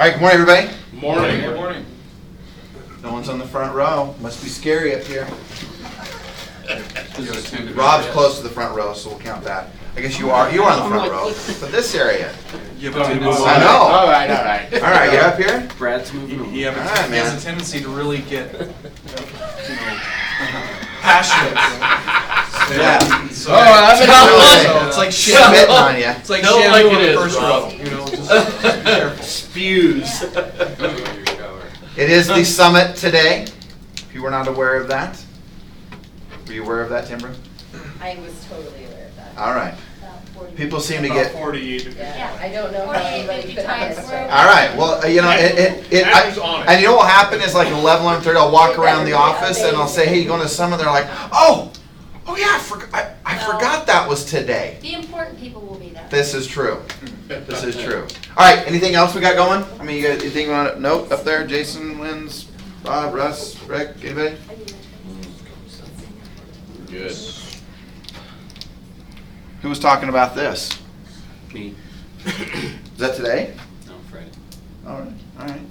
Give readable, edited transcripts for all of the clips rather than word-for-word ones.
right, good morning, everybody. Morning. Good morning. No one's on the front row. Must be scary up here. Rob's close to the front row, so we'll count that. I guess you are. You are on the front row, but this area. You I have know. All right. All right, you're up here. Brad's moving on. he All right, man. has a tendency to really get, passionate. Yeah. So, I'm in Really? it's like Spitting shampoo. on you. It's like Don't shampoo like on it the is, first Rob. row. Just be careful. Spews. It is the summit today. If you were not aware of that, were you aware of that, Timber? I was totally aware of that. All right. About 40. People seem to About get. 48 to 50. Yeah, I don't know how 48, anybody 50 could times. understand. All right. Well, Adam's on it. and you know what will happen is like 11, 11:30, I'll walk around the office and I'll say, "Hey, you going to summit?" They're like, "Oh yeah, I forgot that was today." The important people will be there. This is true. This is true. All right. Anything else we got going? I mean, you think on it? Nope. Up there, Jason, Lynn's, Rob, Russ, Rick, anybody? Good. Who was talking about this? Me. Is that today? No, Friday. All right. All right.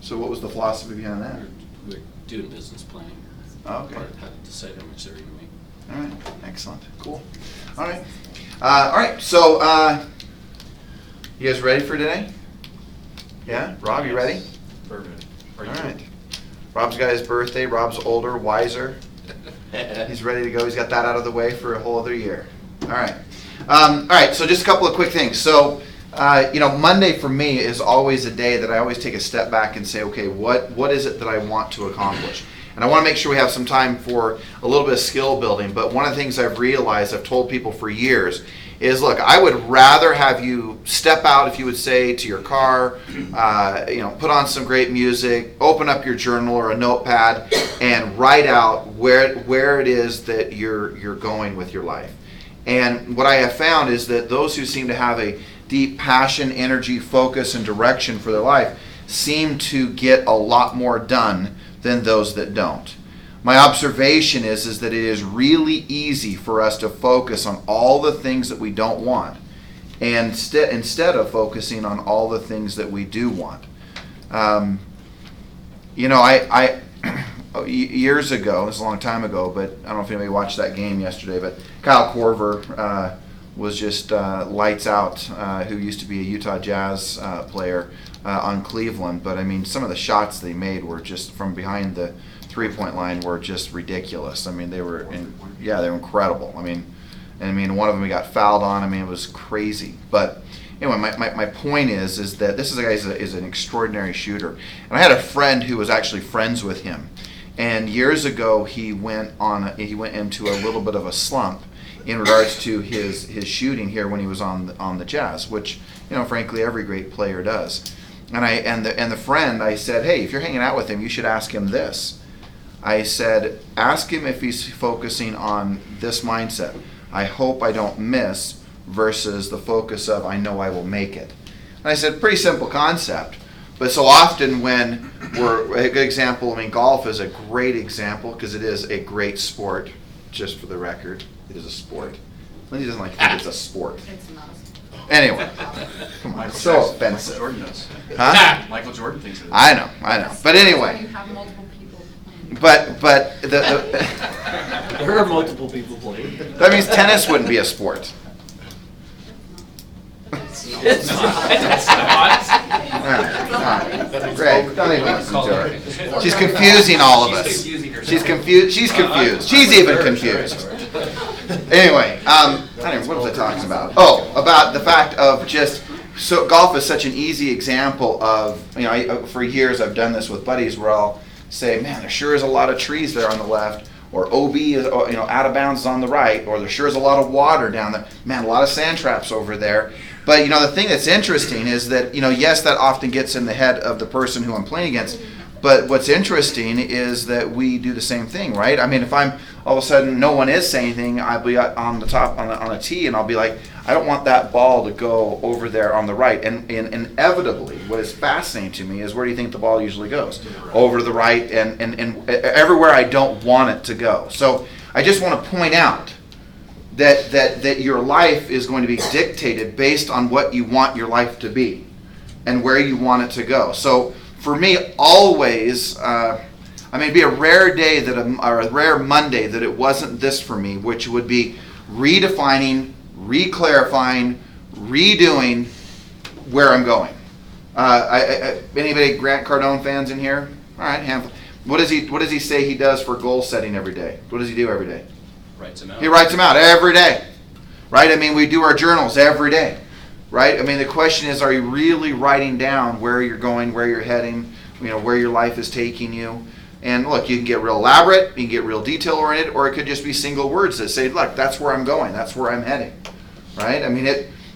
So what was the philosophy behind that? We're doing business planning. Oh, okay. Part of how to decide how much they're going to make. All right. Excellent. Cool. All right. All right. So you guys ready for today? Yeah. Rob, you ready? Perfect. All right. Rob's got his birthday. Rob's older, wiser. He's ready to go. He's got that out of the way for a whole other year. All right. All right. So just a couple of quick things. So, Monday for me is always a day that I always take a step back and say, okay, what is it that I want to accomplish? And I want to make sure we have some time for a little bit of skill building. But one of the things I've realized, I've told people for years, is look, I would rather have you step out, if you would say, to your car, put on some great music, open up your journal or a notepad, and write out where it is that you're going with your life. And what I have found is that those who seem to have a deep passion, energy, focus, and direction for their life seem to get a lot more done than those that don't. My observation is that it is really easy for us to focus on all the things that we don't want, and instead of focusing on all the things that we do want. I years ago, this is a long time ago, but I don't know if anybody watched that game yesterday, but Kyle Korver was just lights out, who used to be a Utah Jazz player on Cleveland. But I mean, some of the shots they made were just from behind the three-point line were just ridiculous. I mean, they were incredible. I mean, one of them he got fouled on. I mean, it was crazy. But anyway, my point is that this is a guy is an extraordinary shooter. And I had a friend who was actually friends with him. And years ago, he went into a little bit of a slump in regards to his shooting here when he was on the Jazz, which frankly every great player does. And the friend, I said, hey, if you're hanging out with him, you should ask him this. I said, ask him if he's focusing on this mindset. I hope I don't miss versus the focus of I know I will make it. And I said, pretty simple concept. But so often when a good example, golf is a great example because it is a great sport, just for the record. It is a sport. Lindsay doesn't think it's a sport. It's not. Anyway, come on, it's so offensive. Michael Jordan does. Huh? Michael Jordan thinks it is. I know. But anyway, You have multiple people playing. but the There are multiple people playing. that means tennis wouldn't be a sport. It's All right. Greg, don't even listen to her. She's confusing all of us. She's confused. She's confused. She's even confused. Anyway, what was I talking about? Oh, about the fact of so golf is such an easy example of, for years I've done this with buddies where I'll say, man, there sure is a lot of trees there on the left, or OB is, out of bounds is on the right, or there sure is a lot of water down there. Man, a lot of sand traps over there. But, the thing that's interesting is that, yes, that often gets in the head of the person who I'm playing against. But what's interesting is that we do the same thing, right? I mean, if I'm all of a sudden no one is saying anything, I'll be on the top on a tee, and I'll be like, I don't want that ball to go over there on the right. And inevitably, what is fascinating to me is where do you think the ball usually goes? Over to the right, and everywhere I don't want it to go. So I just want to point out that your life is going to be dictated based on what you want your life to be. and where you want it to go. So for me, always, it'd be a rare day or a rare Monday that it wasn't this for me, which would be redefining, reclarifying, redoing where I'm going. Anybody Grant Cardone fans in here? All right, handful. What does he say he does for goal setting every day? What does he do every day? Writes them out. He writes them out every day, right? I mean, we do our journals every day, right? I mean, the question is, are you really writing down where you're going, where you're heading, where your life is taking you? And look, you can get real elaborate, you can get real detail oriented, or it could just be single words that say, look, that's where I'm going, that's where I'm heading, right? I mean,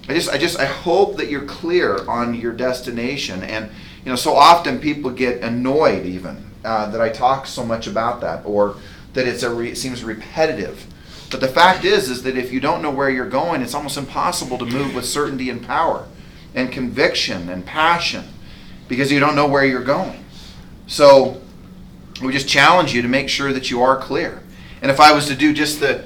I hope that you're clear on your destination. And so often people get annoyed even that I talk so much about that, or that it seems repetitive. But the fact is that if you don't know where you're going, it's almost impossible to move with certainty and power and conviction and passion, because you don't know where you're going. So we just challenge you to make sure that you are clear. And if I was to do just the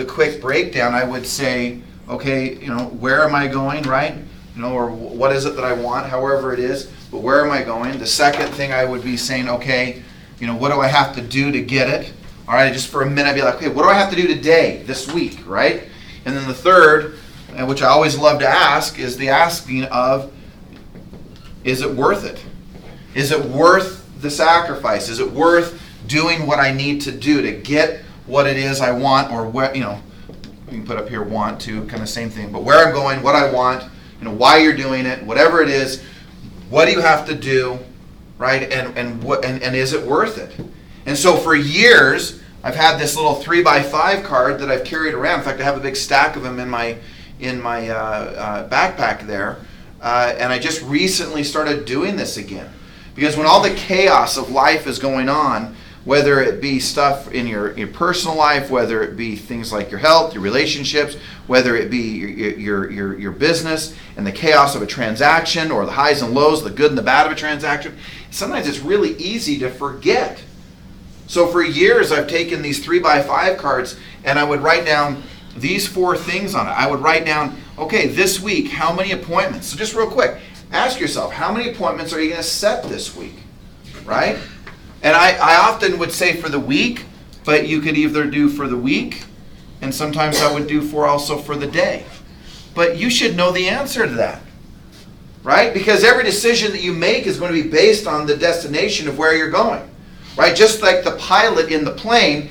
quick breakdown, I would say, okay, where am I going, right? Or what is it that I want, however it is, but where am I going? The second thing I would be saying, okay, what do I have to do to get it? All right, just for a minute, I'd be like, okay, what do I have to do today, this week, right? And then the third, which I always love to ask, is the asking of, is it worth it? Is it worth the sacrifice? Is it worth doing what I need to do to get what it is I want, or what, you can put up here want to, kind of same thing, but where I'm going, what I want, why you're doing it, whatever it is, what do you have to do, right? And is it worth it? And so for years, I've had this little 3x5 card that I've carried around. In fact, I have a big stack of them in my backpack there. And I just recently started doing this again. Because when all the chaos of life is going on, whether it be stuff in your personal life, whether it be things like your health, your relationships, whether it be your business and the chaos of a transaction, or the highs and lows, the good and the bad of a transaction, sometimes it's really easy to forget. So for years, I've taken these 3x5 cards and I would write down these 4 things on it. I would write down, okay, this week, how many appointments? So just real quick, ask yourself, how many appointments are you going to set this week, right? And I often would say for the week, but you could either do for the week, and sometimes I would do also for the day. But you should know the answer to that, right? Because every decision that you make is going to be based on the destination of where you're going, right? Just like the pilot in the plane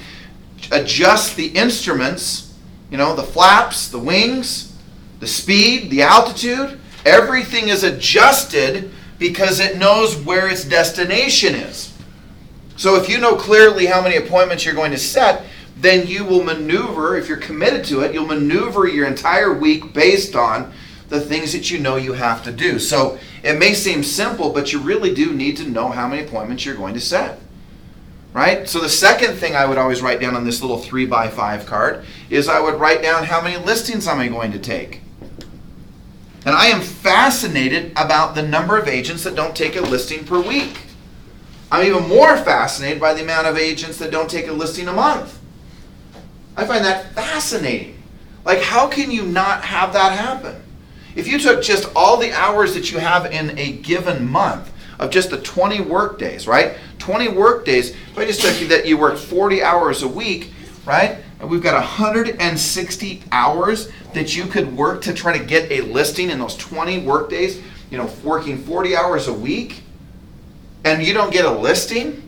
adjusts the instruments, the flaps, the wings, the speed, the altitude, everything is adjusted because it knows where its destination is. So if you know clearly how many appointments you're going to set, then you will maneuver, if you're committed to it, you'll maneuver your entire week based on the things that you know you have to do. So it may seem simple, but you really do need to know how many appointments you're going to set, right? So the second thing I would always write down on this little 3x5 card is I would write down how many listings am I going to take. And I am fascinated about the number of agents that don't take a listing per week. I'm even more fascinated by the amount of agents that don't take a listing a month. I find that fascinating. Like, how can you not have that happen? If you took just all the hours that you have in a given month of just the 20 work days, right? 20 work days, if I just took you that you work 40 hours a week, right? And we've got 160 hours that you could work to try to get a listing in those 20 work days, working 40 hours a week. And you don't get a listing?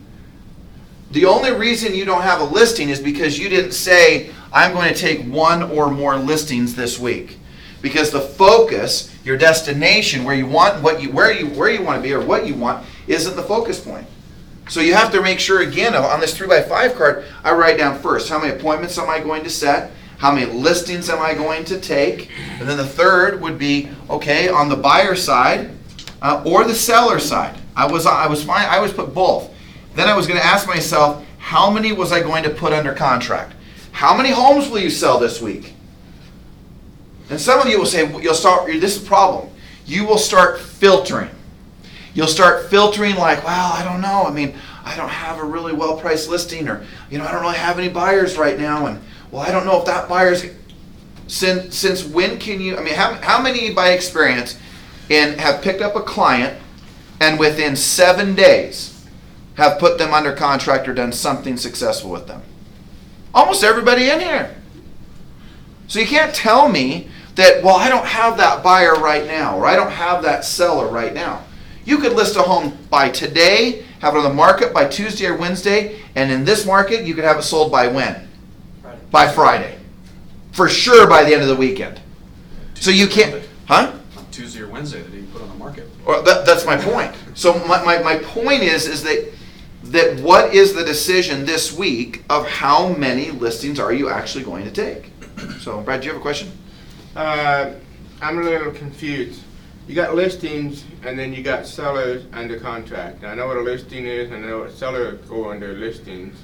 The only reason you don't have a listing is because you didn't say, I'm going to take 1 or more listings this week. Because the focus, your destination, where you want, where you want to be, or what you want, isn't the focus point. So you have to make sure, again, on this 3x5 card, I write down first, how many appointments am I going to set? How many listings am I going to take? And then the third would be, okay, on the buyer side or the seller side. I was fine. I always put both. Then I was going to ask myself, how many was I going to put under contract? How many homes will you sell this week? And some of you will say, this is a problem. You will start filtering. You'll start filtering like, well, I don't know. I mean, I don't have a really well-priced listing, or, I don't really have any buyers right now. And, well, I don't know if that buyer's, since when can you, how many by experience and have picked up a client and within 7 days have put them under contract or done something successful with them? Almost everybody in here. So you can't tell me that, well, I don't have that buyer right now, or I don't have that seller right now. You could list a home by today, have it on the market by Tuesday or Wednesday, and in this market, you could have it sold by when? Friday. By Friday. For sure by the end of the weekend. So you can't, huh? On Tuesday or Wednesday that he put on the market. Well, that's my point. So my point is that what is the decision this week of how many listings are you actually going to take? So, Brad, do you have a question? I'm a little confused. You got listings and then you got sellers under contract. Now, I know what a listing is and I know what sellers go under listings.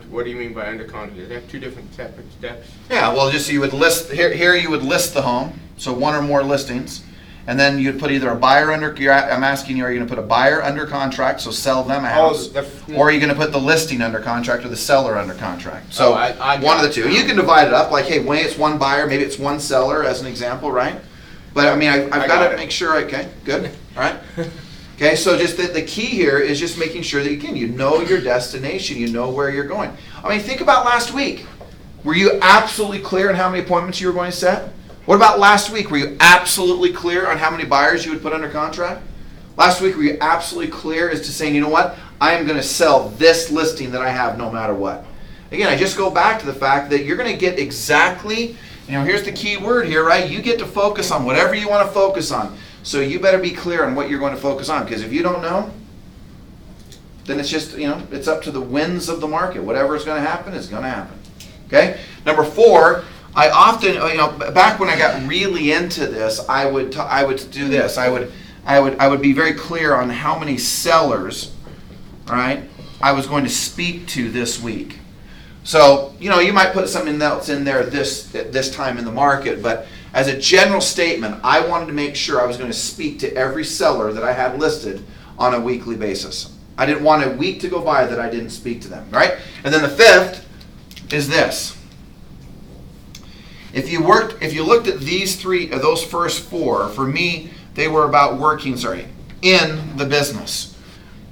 What do you mean by under contract? Is that two different separate steps? Yeah, well, just so you would list, here you would list the home, so one or more listings, and then you'd put either a buyer under, I'm asking you, are you going to put a buyer under contract, so sell them a house, or are you going to put the listing under contract or the seller under contract? So one of the two. You can divide it up, like, hey, maybe it's one buyer, maybe it's one seller, as an example, right? But I mean, I've got to make sure, okay, good, all right. Okay, so just the key here is just making sure that, again, you know your destination, you know where you're going. I mean, think about last week. Were you absolutely clear on how many appointments you were going to set? What about last week? Were you absolutely clear on how many buyers you would put under contract? Last week, were you absolutely clear as to saying, you know what, I am going to sell this listing that I have no matter what? Again, I just go back to the fact that you're going to get exactly, here's the key word here, right? You get to focus on whatever you want to focus on. So you better be clear on what you're going to focus on, because if you don't know, then it's just, it's up to the winds of the market. Whatever is going to happen is going to happen. Okay? Number 4, I often, back when I got really into this, I would do this. I would be very clear on how many sellers, all right, I was going to speak to this week. So, you might put something else in there this time in the market, but as a general statement, I wanted to make sure I was going to speak to every seller that I had listed on a weekly basis. I didn't want a week to go by that I didn't speak to them, right? And then the 5th is this. If you looked at those first 4, for me, they were about working, in the business.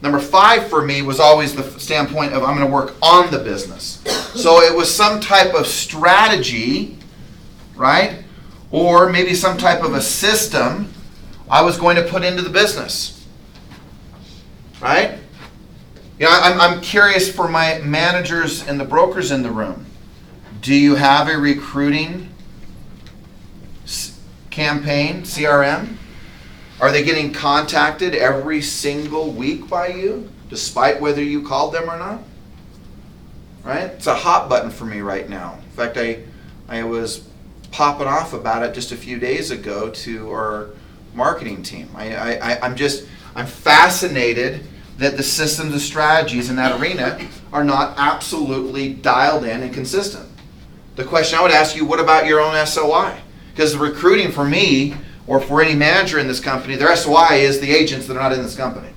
Number 5 for me was always the standpoint of I'm going to work on the business. So it was some type of strategy, right? Or maybe some type of a system I was going to put into the business, right? I'm curious for my managers and the brokers in the room. Do you have a recruiting campaign, CRM? Are they getting contacted every single week by you, despite whether you called them or not? Right? It's a hot button for me right now. In fact, I was popping off about it just a few days ago to our marketing team. I'm fascinated that the systems and strategies in that arena are not absolutely dialed in and consistent. The question I would ask you, what about your own SOI? Because the recruiting for me, or for any manager in this company, their SOI is the agents that are not in this company.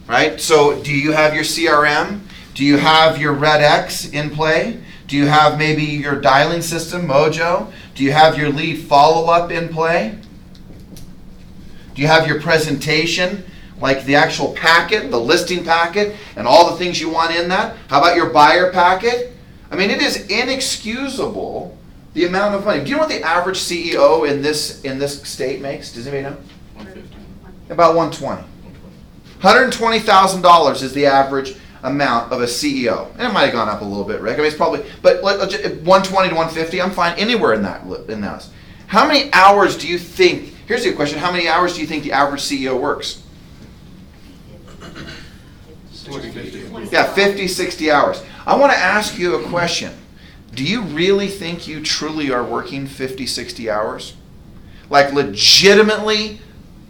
Right? So do you have your CRM? Do you have your Red X in play? Do you have maybe your dialing system, Mojo? Do you have your lead follow-up in play? Do you have your presentation, like the actual packet, the listing packet, and all the things you want in that? How about your buyer packet? I mean, it is inexcusable the amount of money. Do you know what the average CEO in this state makes? Does anybody know? 150. About $120,000. $120,000 is the average amount of a CEO. And it might have gone up a little bit, Rick. I mean, it's probably, but 120 to 150, I'm fine anywhere in that. How many hours do you think, here's the question, how many hours do you think the average CEO works? 50. Yeah, 50, 60 hours. I want to ask you a question. Do you really think you truly are working 50, 60 hours? Like legitimately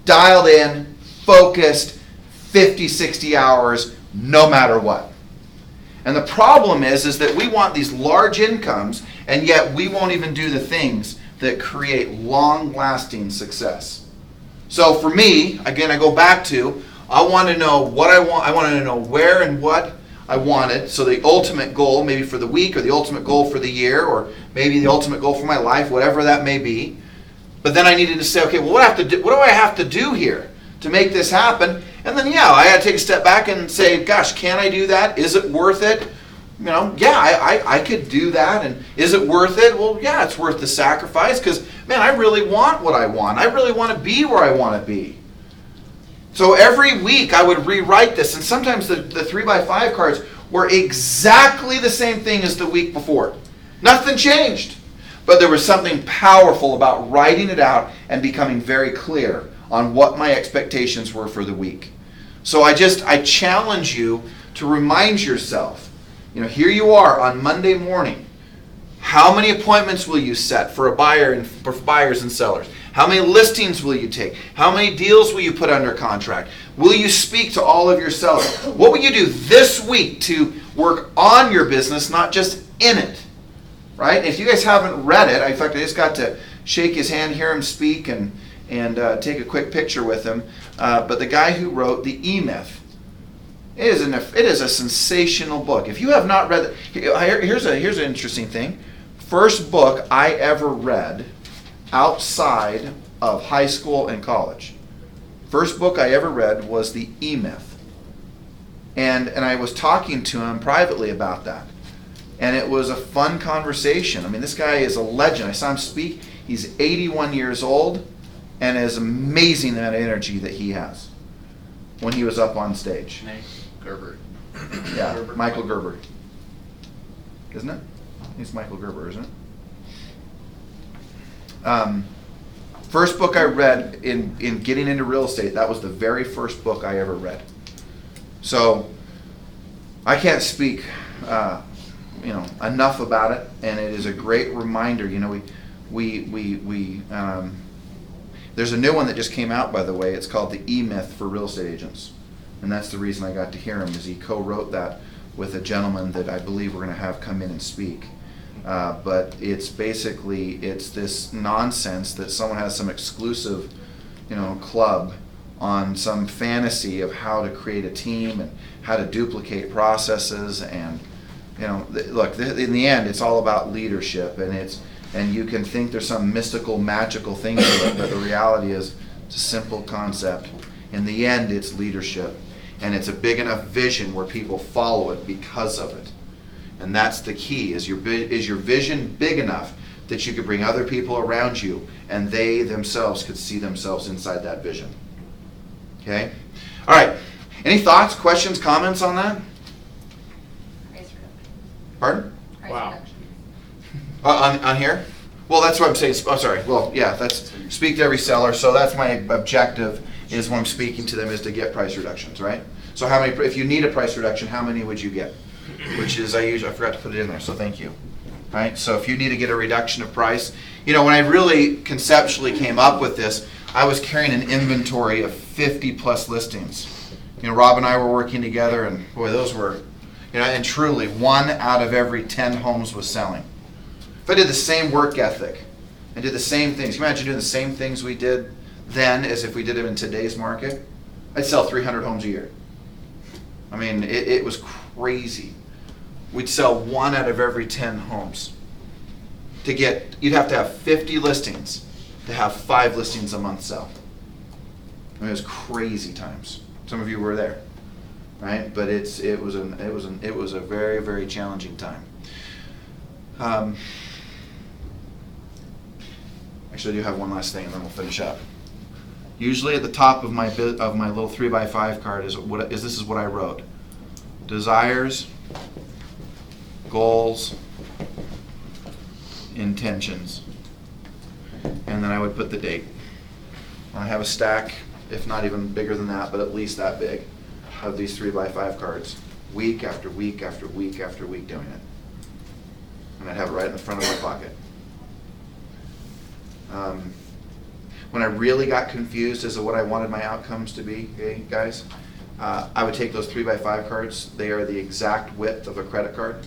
dialed in, focused, 50, 60 hours, no matter what. And the problem is that we want these large incomes, and yet we won't even do the things that create long-lasting success. So for me, again, I go back to, I want to know what I want. I wanted to know where and what I wanted. So the ultimate goal, maybe for the week, or the ultimate goal for the year, or maybe the ultimate goal for my life, whatever that may be. But then I needed to say, okay, well, what do I have to do here to make this happen? And then, yeah, I had to take a step back and say, gosh, can I do that? Is it worth it? You know, yeah, I could do that. And is it worth it? Well, yeah, it's worth the sacrifice because, man, I really want what I want. I really want to be where I want to be. So every week I would rewrite this. And sometimes the 3x5 cards were exactly the same thing as the week before. Nothing changed. But there was something powerful about writing it out and becoming very clear on what my expectations were for the week. So I challenge you to remind yourself, you know, here you are on Monday morning. How many appointments will you set for a buyer and for buyers and sellers? How many listings will you take? How many deals will you put under contract? Will you speak to all of your sellers? What will you do this week to work on your business, not just in it? Right? If you guys haven't read it, in fact, I just got to shake his hand, hear him speak, and take a quick picture with him. But the guy who wrote the E-Myth, it is a sensational book. If you have not read it, here's an interesting thing. First book I ever read outside of high school and college. First book I ever read was the E-Myth. And I was talking to him privately about that. And it was a fun conversation. I mean, this guy is a legend. I saw him speak. He's 81 years old, and it is amazing the amount of energy that he has when he was up on stage. Gerber. Yeah, Michael Gerber. Isn't it? It's Michael Gerber, isn't it? First book I read in getting into real estate, that was the very first book I ever read. So I can't speak enough about it, and it is a great reminder. You know, there's a new one that just came out, by the way. It's called the E-Myth for real estate agents, and that's the reason I got to hear him, is he co-wrote that with a gentleman that I believe we're going to have come in and speak. But it's this nonsense that someone has some exclusive, club on some fantasy of how to create a team and how to duplicate processes. And look, in the end, it's all about leadership, and you can think there's some mystical, magical thing to it, but the reality is it's a simple concept. In the end, it's leadership, and it's a big enough vision where people follow it because of it. And that's the key, is your vision big enough that you could bring other people around you and they themselves could see themselves inside that vision. Okay? All right. Any thoughts, questions, comments on that? Price reduction. Pardon? Price Wow. reduction. On here? Well, that's what I'm saying. Oh, sorry. Well, yeah, that's speak to every seller. So that's my objective, is when I'm speaking to them, is to get price reductions, right? So how many, if you need a price reduction, how many would you get? Which is, I forgot to put it in there, so thank you. Right? So if you need to get a reduction of price, when I really conceptually came up with this, I was carrying an inventory of 50 plus listings. Rob and I were working together, and boy, those were, and truly 1 out of every 10 homes was selling. If I did the same work ethic and did the same things, can you imagine doing the same things we did then as if we did them in today's market? I'd sell 300 homes a year. I mean, it was crazy. We'd sell 1 out of every 10 homes. You'd have to have 50 listings to have 5 listings a month sell. I mean, it was crazy times. Some of you were there, right? But it was a very, very challenging time. Actually, I do have one last thing, and then we'll finish up. Usually, at the top of my little 3x5 card is what I wrote: desires, goals, intentions, and then I would put the date. I have a stack, if not even bigger than that, but at least that big, of these 3x5 cards, week after week after week after week doing it. And I'd have it right in the front of my pocket. When I really got confused as to what I wanted my outcomes to be, okay, guys, I would take those 3x5 cards. They are the exact width of a credit card.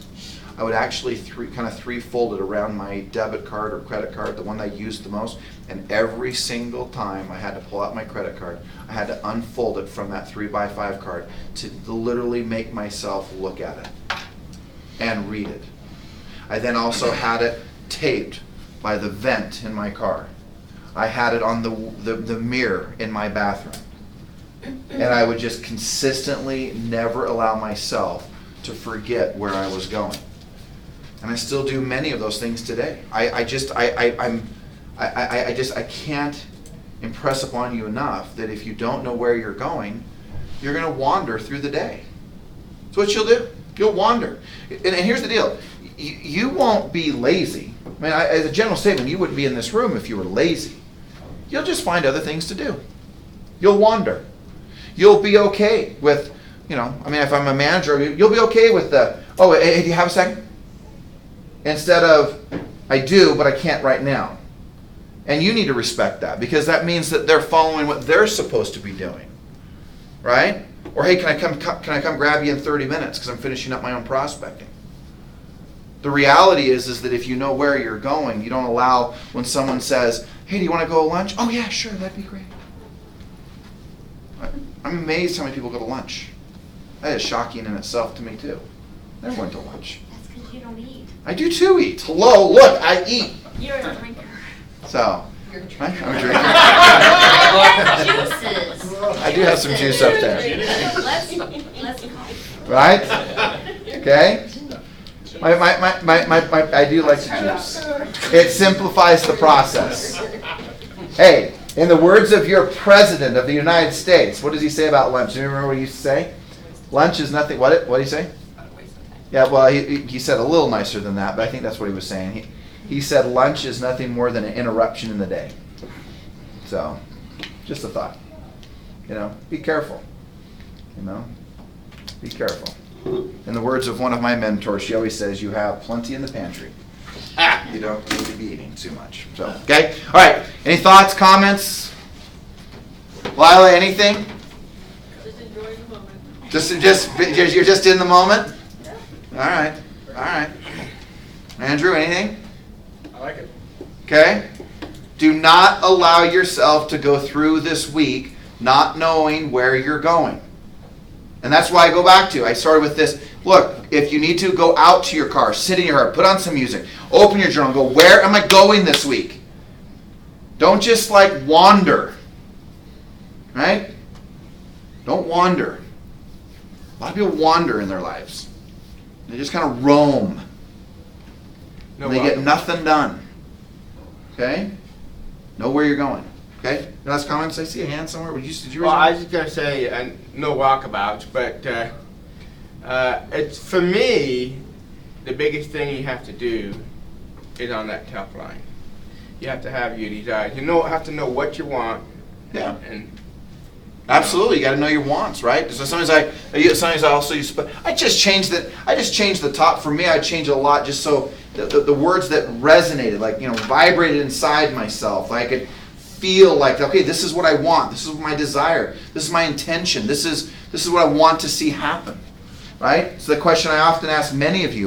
I would actually three-fold it around my debit card or credit card, the one I used the most, and every single time I had to pull out my credit card, I had to unfold it from that 3x5 card to literally make myself look at it and read it. I then also had it taped by the vent in my car. I had it on the mirror in my bathroom. And I would just consistently never allow myself to forget where I was going. And I still do many of those things today. I can't impress upon you enough that if you don't know where you're going, you're going to wander through the day. That's what you'll do. You'll wander. And here's the deal. You won't be lazy. I mean, as a general statement, you wouldn't be in this room if you were lazy. You'll just find other things to do. You'll wander. You'll be okay with, if I'm a manager, you'll be okay with hey, do you have a second? Instead of, I do, but I can't right now. And you need to respect that, because that means that they're following what they're supposed to be doing. Right? Or, hey, can I come grab you in 30 minutes because I'm finishing up my own prospecting? The reality is that if you know where you're going, you don't allow when someone says, hey, do you want to go to lunch? Oh, yeah, sure, that'd be great. I'm amazed how many people go to lunch. That is shocking in itself to me, too. Never went to lunch. That's because you don't eat. I do, too, eat. Hello, look, I eat. You're a drinker. So, You're a I'm a drinker. I juices. I do have some juice up there. Let's coffee. Right? Okay? I do like the juice. It simplifies the process. Hey, in the words of your president of the United States, what does he say about lunch? Do you remember what he used to say? Lunch is nothing. What did he say? Yeah, well, he said a little nicer than that, but I think that's what he was saying. He said lunch is nothing more than an interruption in the day. So, just a thought. Be careful. Be careful. In the words of one of my mentors, she always says, you have plenty in the pantry. You don't need to be eating too much. So, okay? All right. Any thoughts, comments? Lila, anything? Just enjoying the moment. You're just in the moment? All right. Andrew, anything? I like it. Okay? Do not allow yourself to go through this week not knowing where you're going. And that's why I go back to, I started with this. Look, if you need to, go out to your car, sit in your car, put on some music, open your journal, go, where am I going this week? Don't just wander. Right? Don't wander. A lot of people wander in their lives. They just kind of roam. And they get nothing done. Okay? Know where you're going. Okay? Last comments? I see a hand somewhere. Did you Well, I was just going to say, no walkabouts, but it's, for me, the biggest thing you have to do is on that top line. You have to have your desires. You have to know what you want. Yeah. And absolutely, you got to know your wants, right? So sometimes I also use. I just changed the top. For me, I changed it a lot just so the words that resonated, vibrated inside myself. I could feel like, okay, this is what I want. This is my desire. This is my intention. This is what I want to see happen, right? So the question I often ask many of you.